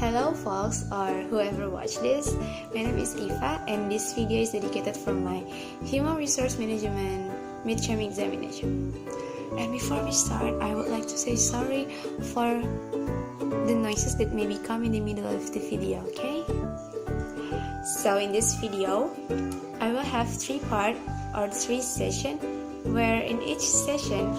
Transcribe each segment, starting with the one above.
Hello folks, or whoever watched this. My name is Iqva and this video is dedicated for my Human Resource Management midterm examination. And before we start, I would like to say sorry for the noises that may come in the middle of the video, okay? So in this video, I will have 3 parts or 3 sessions where in each session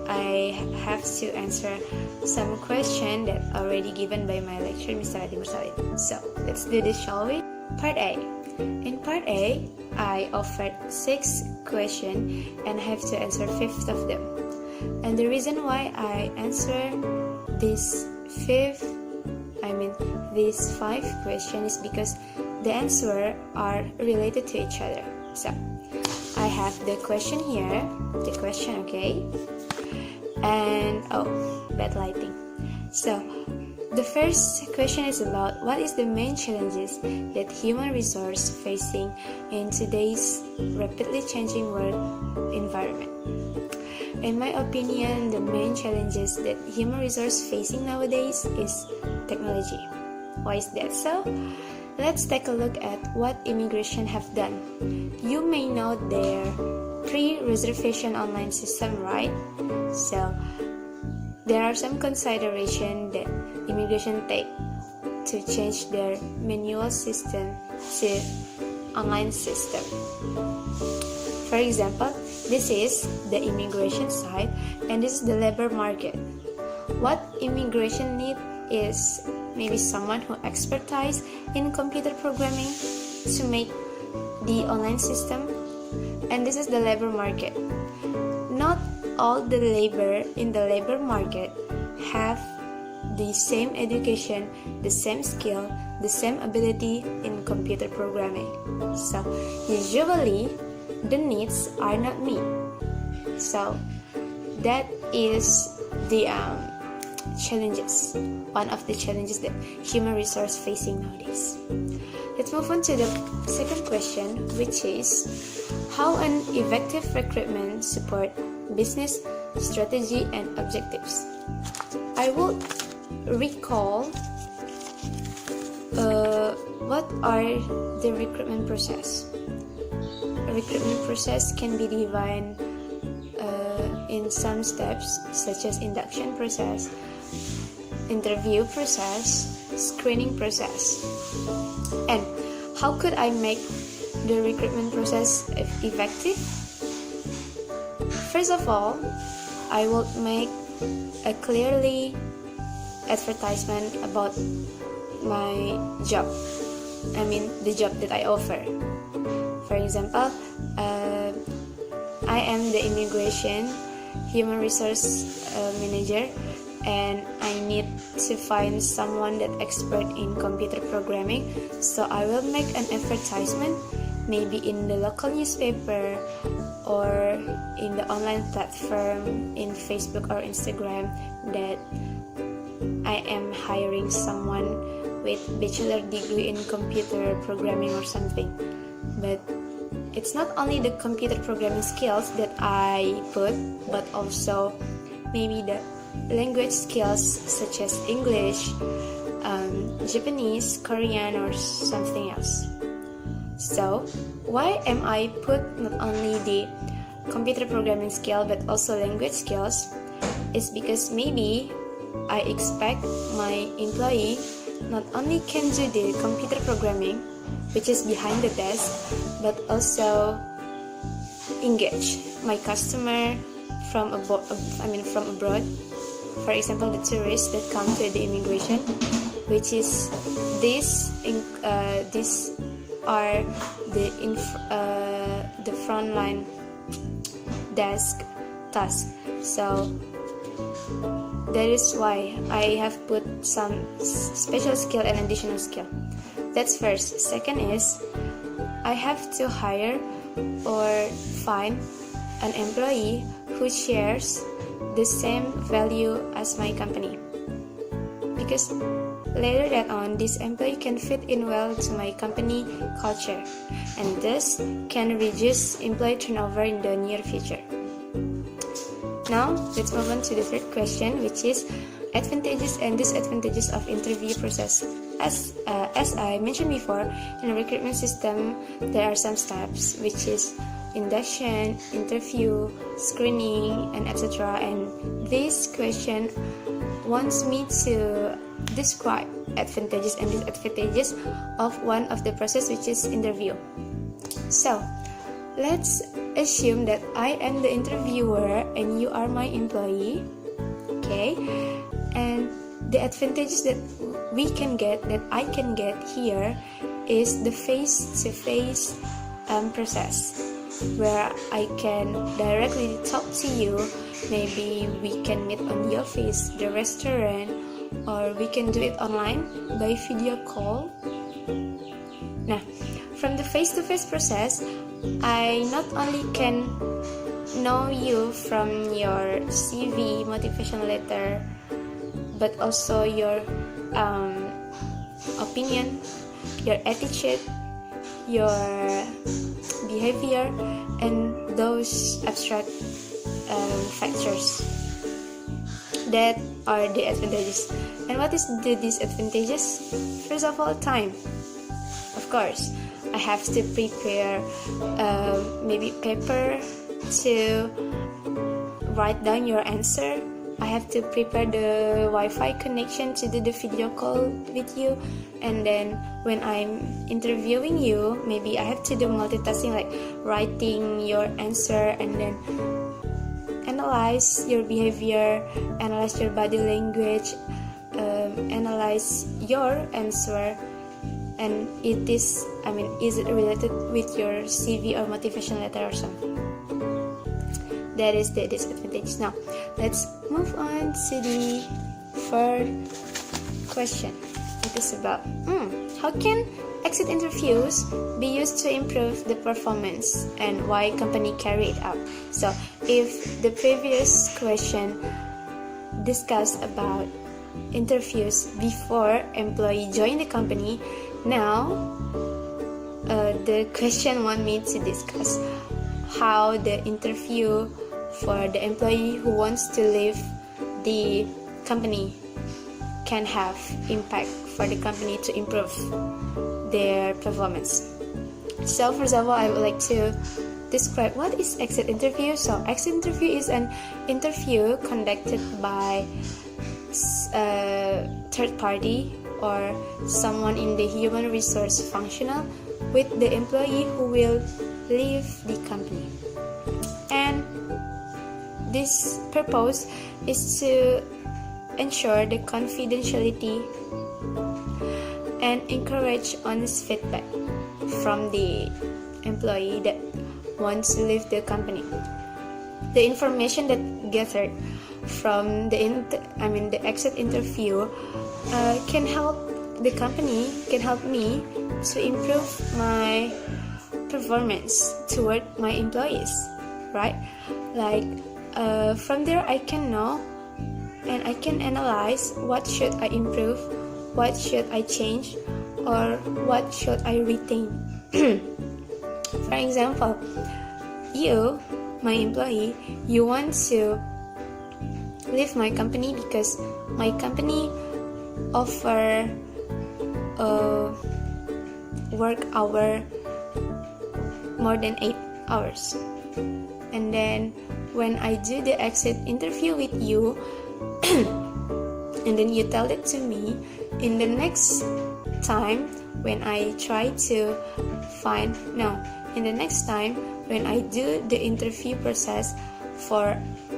I have to answer some question that already given by my lecturer, Mr. Adi Mursalin. So let's do this, shall we? Part A. In Part A, I offered 6 questions and have to answer 5 of them. And the reason why I answer these 5 questions is because the answers are related to each other. So I have the question here, okay? And bad lighting. So the first question is about what is the main challenges that human resource facing in today's rapidly changing world environment. In my opinion, the main challenges that human resource facing nowadays is technology. Why is that so? Let's take a look at what immigration have done. You may know their pre-reservation online system, right? So there are some consideration that immigration take to change their manual system to online system. For example, this is the immigration side and this is the labor market. What immigration need is maybe someone who expertise in computer programming to make the online system, and this is the labor market. Not all the labor in the labor market have the same education, the same skill, the same ability in computer programming. So usually the needs are not met. So that is the challenges, one of the challenges that human resource facing nowadays. Let's move on to the second question, which is how an effective recruitment support business strategy and objectives. I will recall what are the recruitment process. A recruitment process can be divided in some steps such as induction process, interview process, screening process. And how could I make the recruitment process effective? First of all, I will make a clearly advertisement about my job. The job that I offer. For example, I am the immigration human resource manager, and I need to find someone that expert in computer programming. So I will make an advertisement, maybe in the local newspaper or in the online platform in Facebook or Instagram, that I am hiring someone with bachelor degree in computer programming or something. But it's not only the computer programming skills that I put, but also maybe the language skills such as English, Japanese, Korean, or something else. So why am I put not only the computer programming skill but also language skills is because maybe I expect my employee not only can do the computer programming, which is behind the desk, but also engage my customer from abroad. For example, the tourists that come to the immigration, which is these are the frontline desk task. So that is why I have put some special skill and additional skill. That's first. Second is I have to hire or find an employee who shares the same value as my company, because later that on this employee can fit in well to my company culture and thus can reduce employee turnover in the near future. Now let's move on to the third question, which is advantages and disadvantages of interview process. As I mentioned before, in a recruitment system, there are some steps, which is induction, interview, screening, and etc. And this question wants me to describe advantages and disadvantages of one of the process, which is interview. So let's assume that I am the interviewer and you are my employee, okay? And the advantages that we can get, that I can get here, is the face-to-face process, where I can directly talk to you. Maybe we can meet on the office, the restaurant, or we can do it online by video call. Now, from the face-to-face process, I not only can know you from your CV, motivation letter, but also your opinion, your attitude, your behavior, and those abstract factors. That are the advantages. And what is the disadvantages? First of all, time. Of course, I have to prepare maybe paper to write down your answer. I have to prepare the Wi-Fi connection to do the video call with you. And then when I'm interviewing you, maybe I have to do multitasking, like writing your answer and then analyze your behavior, analyze your body language, analyze your answer, and is it related with your CV or motivation letter or something. That is the disadvantage. Now, let's move on to the third question. It is about how can exit interviews be used to improve the performance and why company carry it out. So, if the previous question discussed about interviews before employee join the company, now the question want me to discuss how the interview for the employee who wants to leave the company can have impact for the company to improve their performance. So first of all, I would like to describe what is exit interview. So exit interview is an interview conducted by third party or someone in the human resource functional with the employee who will leave the company. And this purpose is to ensure the confidentiality and encourage honest feedback from the employee that wants to leave the company. The information that gathered from the exit interview can help the company, can help me to improve my performance toward my employees, right? Like from there I can know and I can analyze what should I improve, what should I change, or what should I retain. For example, you, my employee, you want to leave my company because my company offer work hour more than 8 hours. And then when I do the exit interview with you and then you tell it to me, in the next time when I try to in the next time when I do the interview process for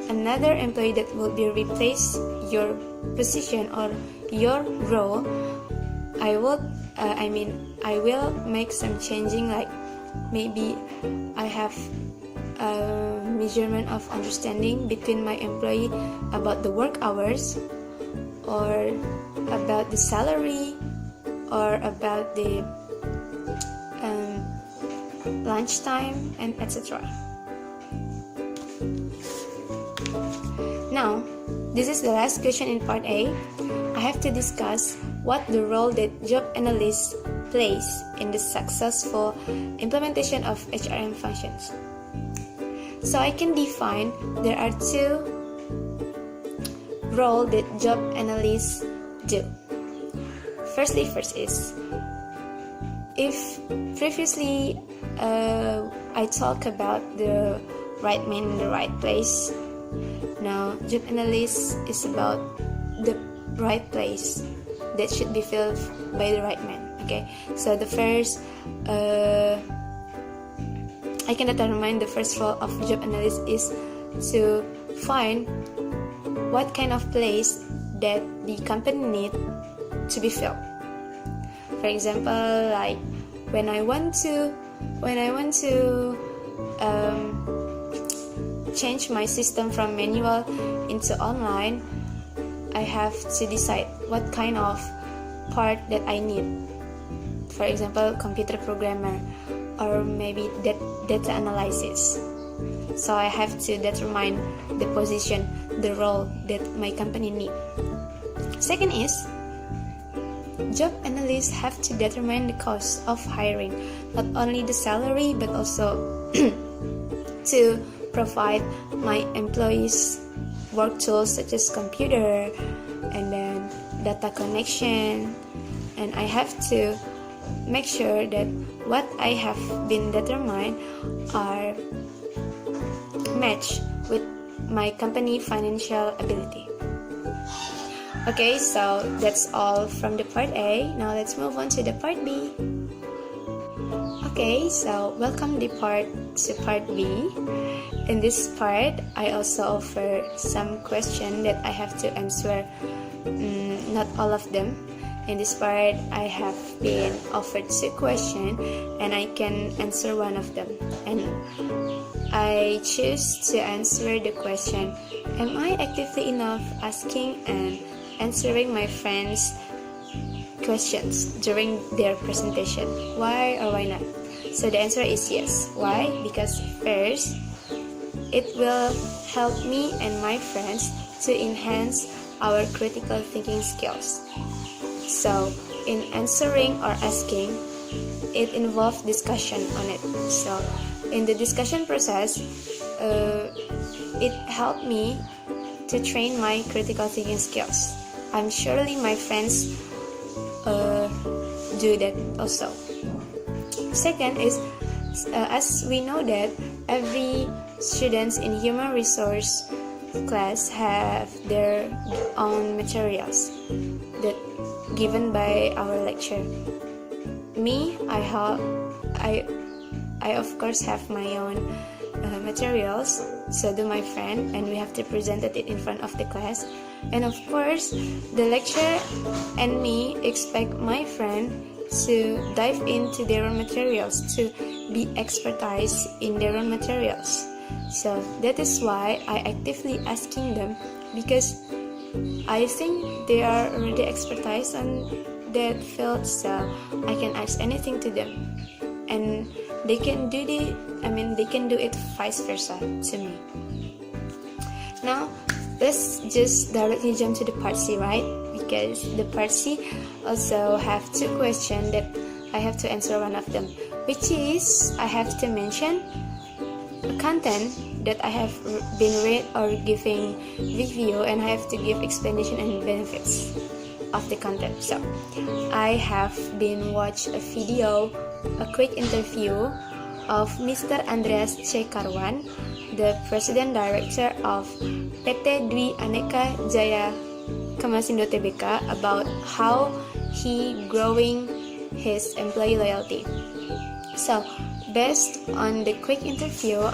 another employee that will be replace your position or your role, I will make some changing, like maybe I have a measurement of understanding between my employee about the work hours or about the salary or about the lunchtime and etc. Now, this is the last question in part A. I have to discuss what the role that job analyst plays in the successful implementation of HRM functions. So I can define there are two role that job analysts do. First is, if previously I talk about the right man in the right place, now job analyst is about the right place that should be filled by the right man. Okay, so the first I can determine the first role of job analyst is to find what kind of place that the company need to be filled. For example, like when I want to change my system from manual into online, I have to decide what kind of part that I need. For example, computer programmer, or maybe data analysis. So I have to determine the position, the role that my company need. Second is, job analysts have to determine the cost of hiring, not only the salary but also to provide my employees work tools such as computer and then data connection, and I have to make sure that what I have been determined are matched with my company financial ability. Okay, so that's all from the part A. Now let's move on to the part B. Okay, so welcome to part B. In this part, I also offer some questions that I have to answer, not all of them. In this part, I have been offered 2 questions and I can answer one of them. And I choose to answer the question, am I actively enough asking and answering my friends' questions during their presentation? Why or why not? So the answer is yes. Why? Because first, it will help me and my friends to enhance our critical thinking skills. So in answering or asking, it involves discussion on it. So in the discussion process, it helped me to train my critical thinking skills. I'm surely my friends do that also. Second is, as we know that every students in human resource class have their own materials that given by our lecture. Me, I of course have my own materials, so do my friend, and we have to present it in front of the class. And of course, the lecturer and me expect my friend to dive into their own materials, to be expertise in their own materials. So that is why I actively asking them, because I think they are already expertise on that field, so I can ask anything to them, and they can do it vice versa to me. Now let's just directly jump to the part C, right? Because the part C also have 2 questions that I have to answer one of them, which is I have to mention a content that I have been read or giving review, and I have to give explanation and benefits of the content. So I have been watched a video, a quick interview of Mr. Andreas C. Karwan, the President Director of PT Dwi Aneka Jaya Kamasindo Tbk, about how he growing his employee loyalty. So based on the quick interview,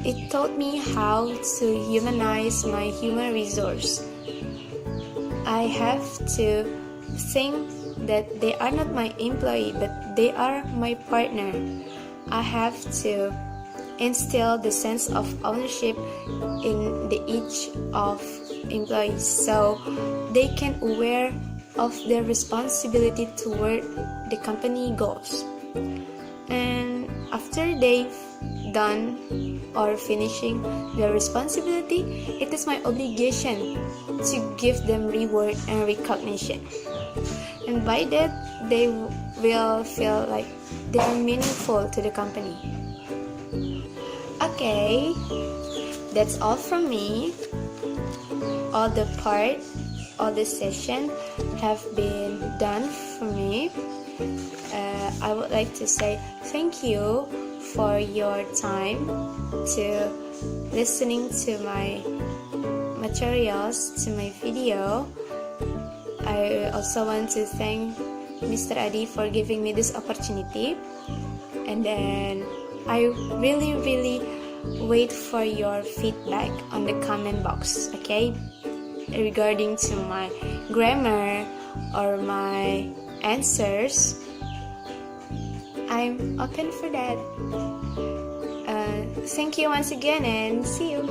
it taught me how to humanize my human resource. I have to think that they are not my employee, but they are my partner. I have to instill the sense of ownership in each of employees, so they can aware of their responsibility toward the company goals. And after they've done or finishing their responsibility, it is my obligation to give them reward and recognition. And by that, they will feel like they are meaningful to the company. Okay, that's all from me. all the session have been done for me. I would like to say thank you for your time to listening to my materials, to my video. I also want to thank Mr. Adi for giving me this opportunity, and then I really wait for your feedback on the comment box, okay, regarding to my grammar or my answers. I'm open for that. Thank you once again, and see you.